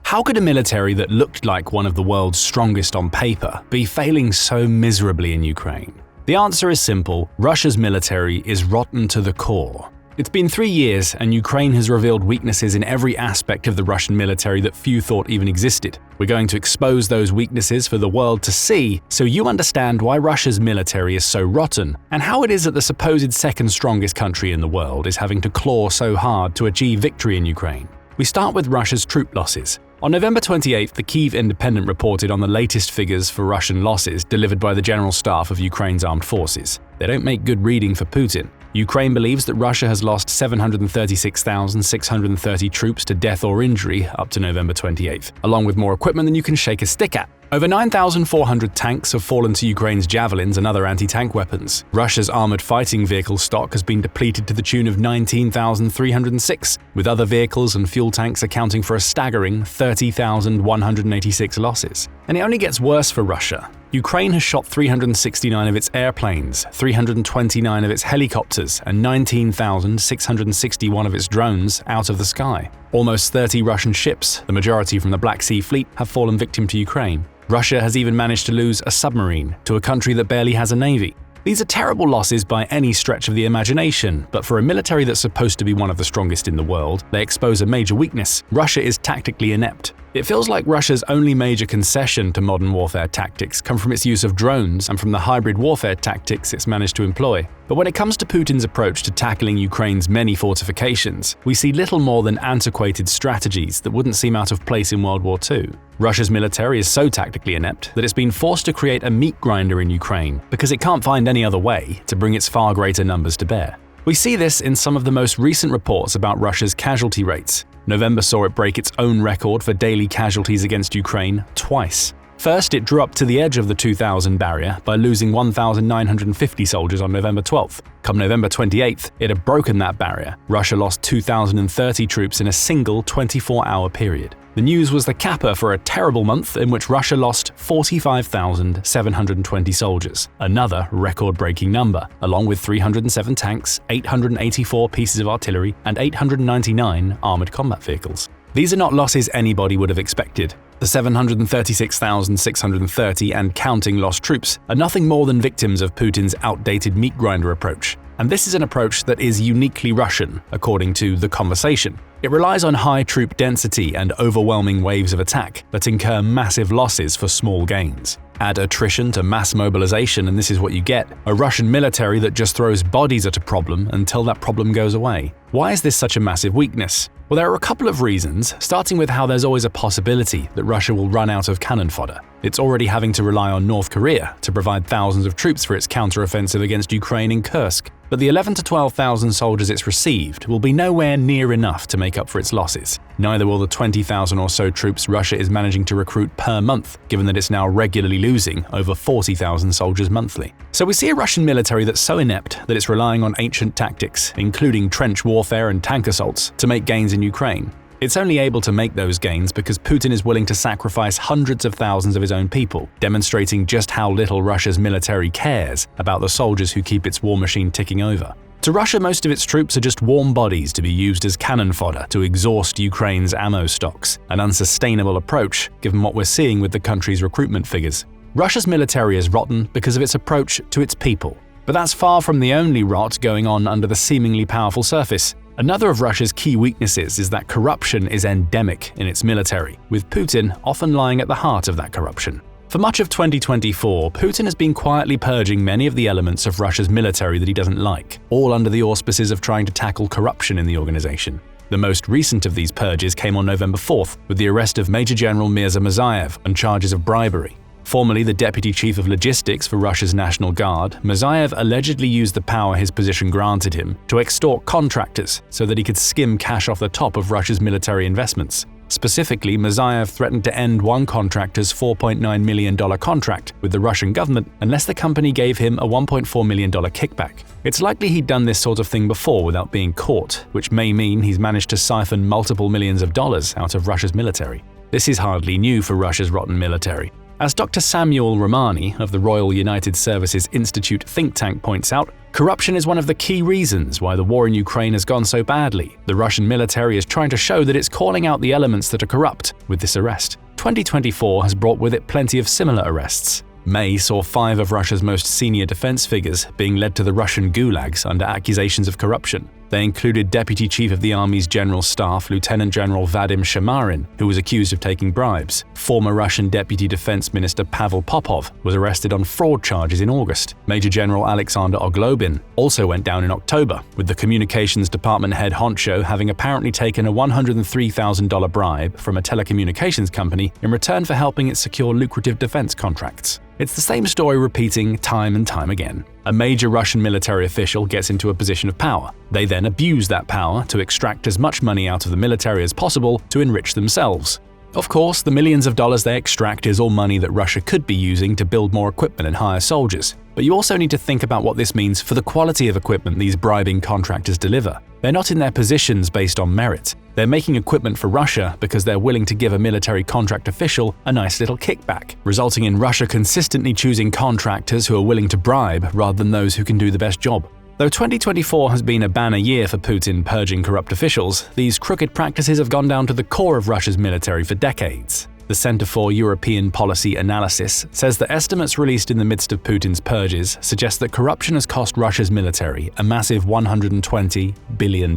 How could a military that looked like one of the world's strongest on paper be failing so miserably in Ukraine? The answer is simple: Russia's military is rotten to the core. It's been 3 years, and Ukraine has revealed weaknesses in every aspect of the Russian military that few thought even existed. We're going to expose those weaknesses for the world to see, so you understand why Russia's military is so rotten, and how it is that the supposed second strongest country in the world is having to claw so hard to achieve victory in Ukraine. We start with Russia's troop losses. On November 28th, the Kyiv Independent reported on the latest figures for Russian losses delivered by the General Staff of Ukraine's armed forces. They don't make good reading for Putin. Ukraine believes that Russia has lost 736,630 troops to death or injury up to November 28th, along with more equipment than you can shake a stick at. Over 9,400 tanks have fallen to Ukraine's javelins and other anti-tank weapons. Russia's armored fighting vehicle stock has been depleted to the tune of 19,306, with other vehicles and fuel tanks accounting for a staggering 30,186 losses. And it only gets worse for Russia. Ukraine has shot 369 of its airplanes, 329 of its helicopters, and 19,661 of its drones out of the sky. Almost 30 Russian ships, the majority from the Black Sea Fleet, have fallen victim to Ukraine. Russia has even managed to lose a submarine to a country that barely has a navy. These are terrible losses by any stretch of the imagination, but for a military that's supposed to be one of the strongest in the world, they expose a major weakness: Russia is tactically inept. It feels like Russia's only major concession to modern warfare tactics come from its use of drones and from the hybrid warfare tactics it's managed to employ. But when it comes to Putin's approach to tackling Ukraine's many fortifications, we see little more than antiquated strategies that wouldn't seem out of place in World War II. Russia's military is so tactically inept that it's been forced to create a meat grinder in Ukraine because it can't find any other way to bring its far greater numbers to bear. We see this in some of the most recent reports about Russia's casualty rates. November saw it break its own record for daily casualties against Ukraine twice. First, it drew up to the edge of the 2,000 barrier by losing 1,950 soldiers on November 12th. Come November 28th, it had broken that barrier. Russia lost 2,030 troops in a single 24-hour period. The news was the capper for a terrible month in which Russia lost 45,720 soldiers, another record-breaking number, along with 307 tanks, 884 pieces of artillery, and 899 armored combat vehicles. These are not losses anybody would have expected. The 736,630 and counting lost troops are nothing more than victims of Putin's outdated meat grinder approach. And this is an approach that is uniquely Russian, according to The Conversation. It relies on high troop density and overwhelming waves of attack that incur massive losses for small gains. Add attrition to mass mobilization and this is what you get: a Russian military that just throws bodies at a problem until that problem goes away. Why is this such a massive weakness? Well, there are a couple of reasons, starting with how there's always a possibility that Russia will run out of cannon fodder. It's already having to rely on North Korea to provide thousands of troops for its counteroffensive against Ukraine in Kursk. But the 11,000 to 12,000 soldiers it's received will be nowhere near enough to make up for its losses. Neither will the 20,000 or so troops Russia is managing to recruit per month, given that it's now regularly losing over 40,000 soldiers monthly. So we see a Russian military that's so inept that it's relying on ancient tactics, including trench warfare and tank assaults, to make gains in Ukraine. It's only able to make those gains because Putin is willing to sacrifice hundreds of thousands of his own people, demonstrating just how little Russia's military cares about the soldiers who keep its war machine ticking over. To Russia, most of its troops are just warm bodies to be used as cannon fodder to exhaust Ukraine's ammo stocks, an unsustainable approach given what we're seeing with the country's recruitment figures. Russia's military is rotten because of its approach to its people. But that's far from the only rot going on under the seemingly powerful surface. Another of Russia's key weaknesses is that corruption is endemic in its military, with Putin often lying at the heart of that corruption. For much of 2024, Putin has been quietly purging many of the elements of Russia's military that he doesn't like, all under the auspices of trying to tackle corruption in the organization. The most recent of these purges came on November 4th, with the arrest of Major General Mirza Mirzayev on charges of bribery. Formerly the deputy chief of logistics for Russia's National Guard, Mirzayev allegedly used the power his position granted him to extort contractors so that he could skim cash off the top of Russia's military investments. Specifically, Mirzayev threatened to end one contractor's $4.9 million contract with the Russian government unless the company gave him a $1.4 million kickback. It's likely he'd done this sort of thing before without being caught, which may mean he's managed to siphon multiple millions of dollars out of Russia's military. This is hardly new for Russia's rotten military. As Dr. Samuel Romani of the Royal United Services Institute think tank points out, Corruption is one of the key reasons why the war in Ukraine has gone so badly. The Russian military is trying to show that it's calling out the elements that are corrupt with this arrest. 2024 has brought with it plenty of similar arrests. May saw 5 of Russia's most senior defense figures being led to the Russian gulags under accusations of corruption. They included Deputy Chief of the Army's General Staff Lieutenant General Vadim Shamarin, who was accused of taking bribes. Former Russian Deputy Defense Minister Pavel Popov was arrested on fraud charges in August. Major General Alexander Oglobin also went down in October, with the Communications Department head honcho having apparently taken a $103,000 bribe from a telecommunications company in return for helping it secure lucrative defense contracts. It's the same story repeating time and time again. A major Russian military official gets into a position of power. They then abuse that power to extract as much money out of the military as possible to enrich themselves. Of course, the millions of dollars they extract is all money that Russia could be using to build more equipment and hire soldiers. But you also need to think about what this means for the quality of equipment these bribing contractors deliver. They're not in their positions based on merit. They're making equipment for Russia because they're willing to give a military contract official a nice little kickback, resulting in Russia consistently choosing contractors who are willing to bribe rather than those who can do the best job. Though 2024 has been a banner year for Putin purging corrupt officials, these crooked practices have gone down to the core of Russia's military for decades. The Center for European Policy Analysis says that estimates released in the midst of Putin's purges suggest that corruption has cost Russia's military a massive $120 billion.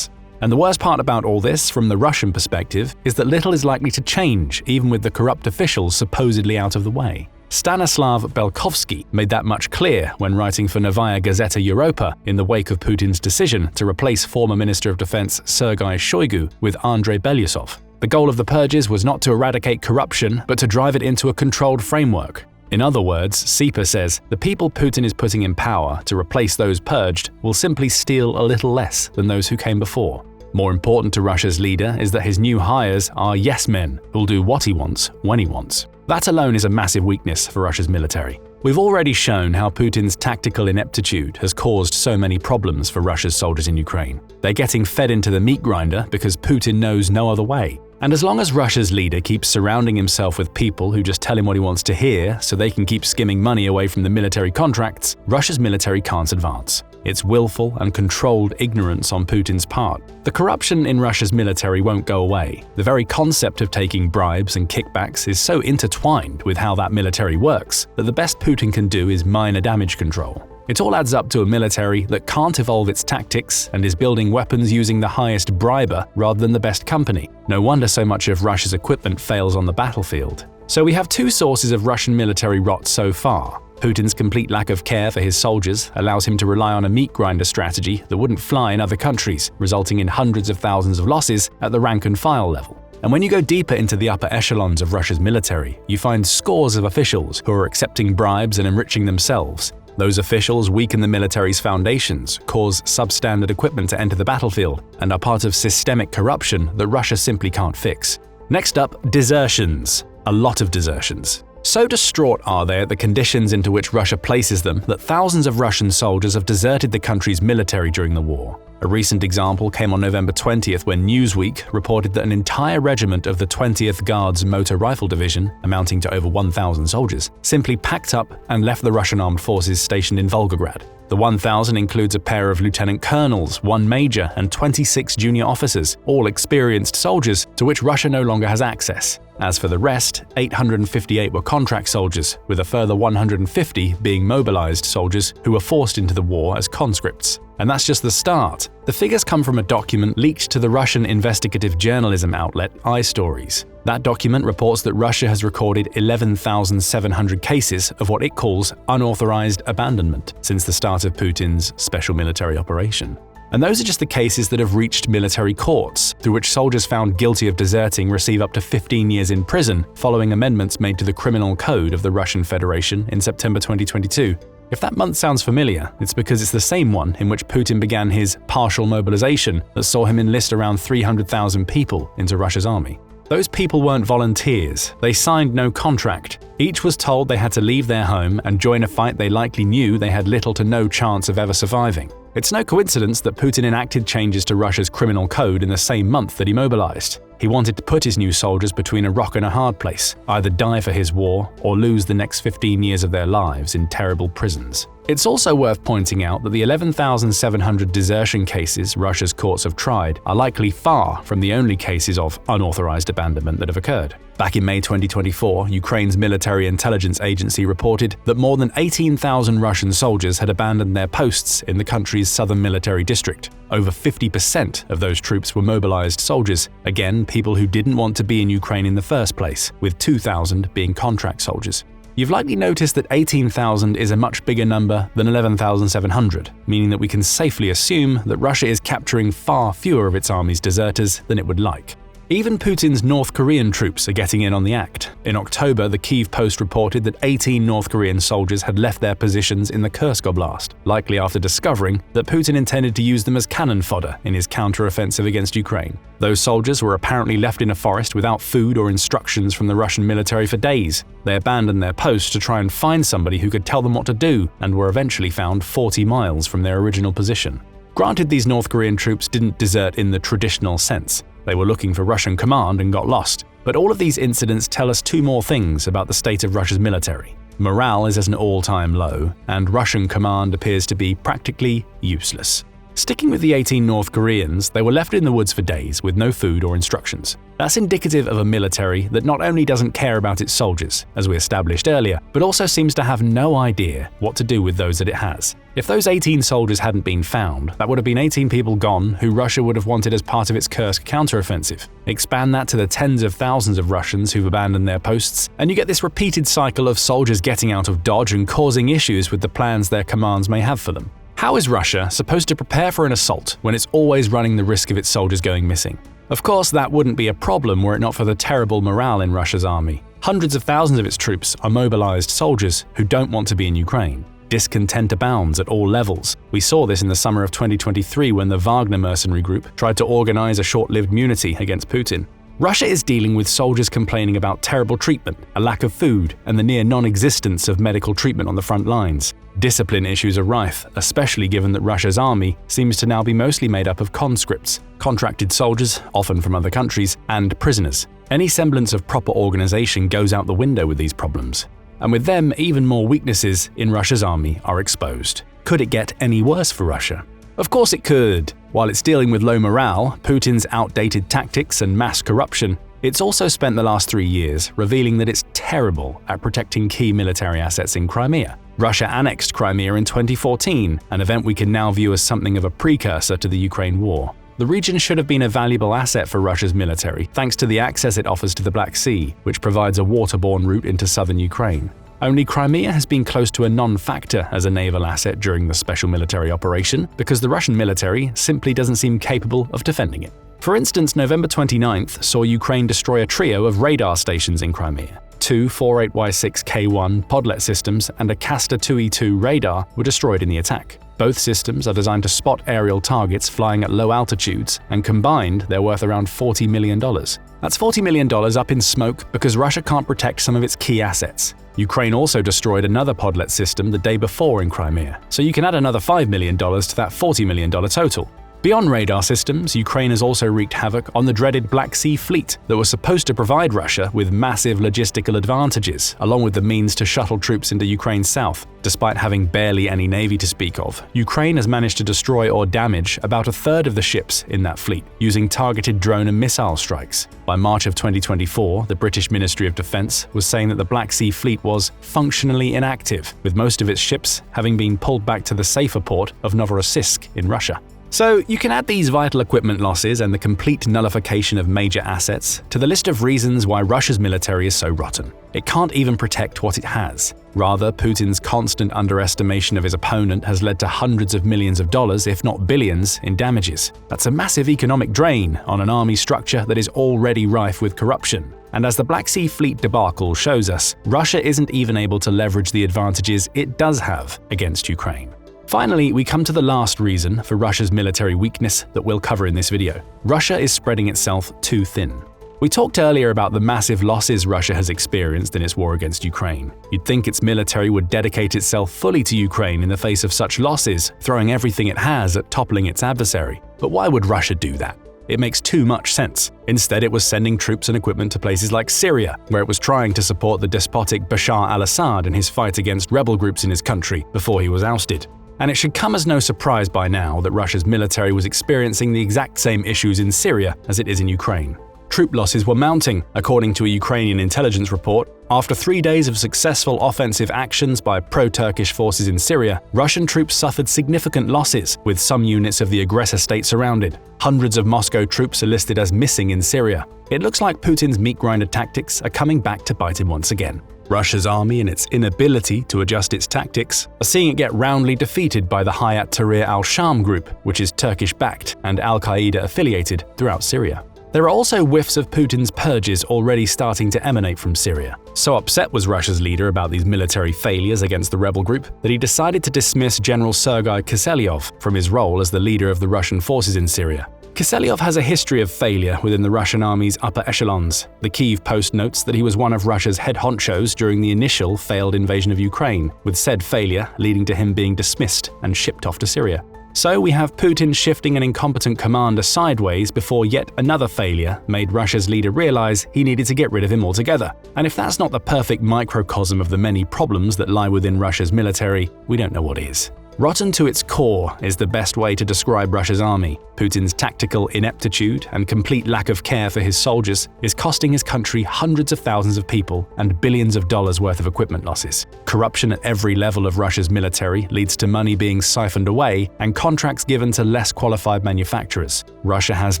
And the worst part about all this, from the Russian perspective, is that little is likely to change even with the corrupt officials supposedly out of the way. Stanislav Belkovsky made that much clear when writing for Novaya Gazeta Europa in the wake of Putin's decision to replace former Minister of Defense Sergei Shoigu with Andrei Belyusov. The goal of the purges was not to eradicate corruption, but to drive it into a controlled framework. In other words, SIPA says the people Putin is putting in power to replace those purged will simply steal a little less than those who came before. More important to Russia's leader is that his new hires are yes men who'll do what he wants when he wants. That alone is a massive weakness for Russia's military. We've already shown how Putin's tactical ineptitude has caused so many problems for Russia's soldiers in Ukraine. They're getting fed into the meat grinder because Putin knows no other way. And as long as Russia's leader keeps surrounding himself with people who just tell him what he wants to hear so they can keep skimming money away from the military contracts, Russia's military can't advance. It's willful and controlled ignorance on Putin's part. The corruption in Russia's military won't go away. The very concept of taking bribes and kickbacks is so intertwined with how that military works that the best Putin can do is minor damage control. It all adds up to a military that can't evolve its tactics and is building weapons using the highest briber rather than the best company. No wonder so much of Russia's equipment fails on the battlefield. So we have 2 sources of Russian military rot so far. Putin's complete lack of care for his soldiers allows him to rely on a meat grinder strategy that wouldn't fly in other countries, resulting in hundreds of thousands of losses at the rank-and-file level. And when you go deeper into the upper echelons of Russia's military, you find scores of officials who are accepting bribes and enriching themselves. Those officials weaken the military's foundations, cause substandard equipment to enter the battlefield, and are part of systemic corruption that Russia simply can't fix. Next up, desertions. A lot of desertions. So distraught are they at the conditions into which Russia places them that thousands of Russian soldiers have deserted the country's military during the war. A recent example came on November 20th when Newsweek reported that an entire regiment of the 20th Guards Motor Rifle Division, amounting to over 1,000 soldiers, simply packed up and left the Russian armed forces stationed in Volgograd. The 1,000 includes a pair of lieutenant colonels, 1 major, and 26 junior officers, all experienced soldiers to which Russia no longer has access. As for the rest, 858 were contract soldiers, with a further 150 being mobilized soldiers who were forced into the war as conscripts. And that's just the start. The figures come from a document leaked to the Russian investigative journalism outlet iStories. That document reports that Russia has recorded 11,700 cases of what it calls unauthorized abandonment since the start of Putin's special military operation. And those are just the cases that have reached military courts, through which soldiers found guilty of deserting receive up to 15 years in prison following amendments made to the Criminal Code of the Russian Federation in September 2022. If that month sounds familiar, it's because it's the same one in which Putin began his partial mobilization that saw him enlist around 300,000 people into Russia's army. Those people weren't volunteers, they signed no contract. Each was told they had to leave their home and join a fight they likely knew they had little to no chance of ever surviving. It's no coincidence that Putin enacted changes to Russia's criminal code in the same month that he mobilized. He wanted to put his new soldiers between a rock and a hard place, either die for his war or lose the next 15 years of their lives in terrible prisons. It's also worth pointing out that the 11,700 desertion cases Russia's courts have tried are likely far from the only cases of unauthorized abandonment that have occurred. Back in May 2024, Ukraine's military intelligence agency reported that more than 18,000 Russian soldiers had abandoned their posts in the country's southern military district. Over 50% of those troops were mobilized soldiers, again people who didn't want to be in Ukraine in the first place, with 2,000 being contract soldiers. You've likely noticed that 18,000 is a much bigger number than 11,700, meaning that we can safely assume that Russia is capturing far fewer of its army's deserters than it would like. Even Putin's North Korean troops are getting in on the act. In October, the Kyiv Post reported that 18 North Korean soldiers had left their positions in the Kursk Oblast, likely after discovering that Putin intended to use them as cannon fodder in his counter-offensive against Ukraine. Those soldiers were apparently left in a forest without food or instructions from the Russian military for days. They abandoned their post to try and find somebody who could tell them what to do, and were eventually found 40 miles from their original position. Granted, these North Korean troops didn't desert in the traditional sense. They were looking for Russian command and got lost. But all of these incidents tell us two more things about the state of Russia's military. Morale is at an all-time low, and Russian command appears to be practically useless. Sticking with the 18 North Koreans, they were left in the woods for days with no food or instructions. That's indicative of a military that not only doesn't care about its soldiers, as we established earlier, but also seems to have no idea what to do with those that it has. If those 18 soldiers hadn't been found, that would have been 18 people gone who Russia would have wanted as part of its Kursk counteroffensive. Expand that to the tens of thousands of Russians who've abandoned their posts, and you get this repeated cycle of soldiers getting out of dodge and causing issues with the plans their commands may have for them. How is Russia supposed to prepare for an assault when it's always running the risk of its soldiers going missing? Of course, that wouldn't be a problem were it not for the terrible morale in Russia's army. Hundreds of thousands of its troops are mobilized soldiers who don't want to be in Ukraine. Discontent abounds at all levels. We saw this in the summer of 2023 when the Wagner mercenary group tried to organize a short-lived mutiny against Putin. Russia is dealing with soldiers complaining about terrible treatment, a lack of food, and the near non-existence of medical treatment on the front lines. Discipline issues are rife, especially given that Russia's army seems to now be mostly made up of conscripts, contracted soldiers, often from other countries, and prisoners. Any semblance of proper organization goes out the window with these problems. And with them, even more weaknesses in Russia's army are exposed. Could it get any worse for Russia? Of course it could. While it's dealing with low morale, Putin's outdated tactics and mass corruption, it's also spent the last 3 years revealing that it's terrible at protecting key military assets in Crimea. Russia annexed Crimea in 2014, an event we can now view as something of a precursor to the Ukraine war. The region should have been a valuable asset for Russia's military, thanks to the access it offers to the Black Sea, which provides a waterborne route into southern Ukraine. Only Crimea has been close to a non-factor as a naval asset during the special military operation because the Russian military simply doesn't seem capable of defending it. For instance, November 29th saw Ukraine destroy a trio of radar stations in Crimea. Two 48Y6K1 podlet systems and a Castor 2E2 radar were destroyed in the attack. Both systems are designed to spot aerial targets flying at low altitudes, and combined, they're worth around $40 million. That's $40 million up in smoke because Russia can't protect some of its key assets. Ukraine also destroyed another podlet system the day before in Crimea, so you can add another $5 million to that $40 million total. Beyond radar systems, Ukraine has also wreaked havoc on the dreaded Black Sea Fleet that was supposed to provide Russia with massive logistical advantages, along with the means to shuttle troops into Ukraine's south. Despite having barely any navy to speak of, Ukraine has managed to destroy or damage about a third of the ships in that fleet, using targeted drone and missile strikes. By March of 2024, the British Ministry of Defence was saying that the Black Sea Fleet was functionally inactive, with most of its ships having been pulled back to the safer port of Novorossiysk in Russia. So you can add these vital equipment losses and the complete nullification of major assets to the list of reasons why Russia's military is so rotten. It can't even protect what it has. Rather, Putin's constant underestimation of his opponent has led to hundreds of millions of dollars, if not billions, in damages. That's a massive economic drain on an army structure that is already rife with corruption. And as the Black Sea Fleet debacle shows us, Russia isn't even able to leverage the advantages it does have against Ukraine. Finally, we come to the last reason for Russia's military weakness that we'll cover in this video. Russia is spreading itself too thin. We talked earlier about the massive losses Russia has experienced in its war against Ukraine. You'd think its military would dedicate itself fully to Ukraine in the face of such losses, throwing everything it has at toppling its adversary. But why would Russia do that? It makes too much sense. Instead, it was sending troops and equipment to places like Syria, where it was trying to support the despotic Bashar al-Assad in his fight against rebel groups in his country before he was ousted. And it should come as no surprise by now that Russia's military was experiencing the exact same issues in Syria as it is in Ukraine. Troop losses were mounting, according to a Ukrainian intelligence report. After 3 days of successful offensive actions by pro-Turkish forces in Syria, Russian troops suffered significant losses, with some units of the aggressor state surrounded. Hundreds of Moscow troops are listed as missing in Syria. It looks like Putin's meat grinder tactics are coming back to bite him once again. Russia's army and its inability to adjust its tactics are seeing it get roundly defeated by the Hayat Tahrir al-Sham group, which is Turkish-backed and al-Qaeda affiliated throughout Syria. There are also whiffs of Putin's purges already starting to emanate from Syria. So upset was Russia's leader about these military failures against the rebel group that he decided to dismiss General Sergei Kiselyov from his role as the leader of the Russian forces in Syria. Kiselyov has a history of failure within the Russian army's upper echelons. The Kyiv Post notes that he was one of Russia's head honchos during the initial failed invasion of Ukraine, with said failure leading to him being dismissed and shipped off to Syria. So we have Putin shifting an incompetent commander sideways before yet another failure made Russia's leader realize he needed to get rid of him altogether. And if that's not the perfect microcosm of the many problems that lie within Russia's military, we don't know what is. Rotten to its core is the best way to describe Russia's army. Putin's tactical ineptitude and complete lack of care for his soldiers is costing his country hundreds of thousands of people and billions of dollars worth of equipment losses. Corruption at every level of Russia's military leads to money being siphoned away and contracts given to less qualified manufacturers. Russia has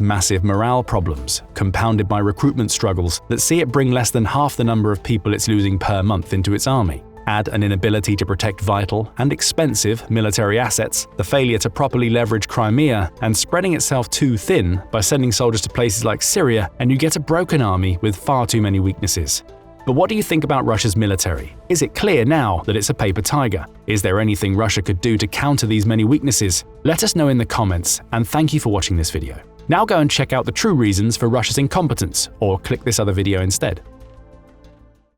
massive morale problems, compounded by recruitment struggles that see it bring less than half the number of people it's losing per month into its army. Add an inability to protect vital and expensive military assets, the failure to properly leverage Crimea, and spreading itself too thin by sending soldiers to places like Syria, and you get a broken army with far too many weaknesses. But what do you think about Russia's military? Is it clear now that it's a paper tiger? Is there anything Russia could do to counter these many weaknesses? Let us know in the comments, and thank you for watching this video. Now go and check out the true reasons for Russia's incompetence, or click this other video instead.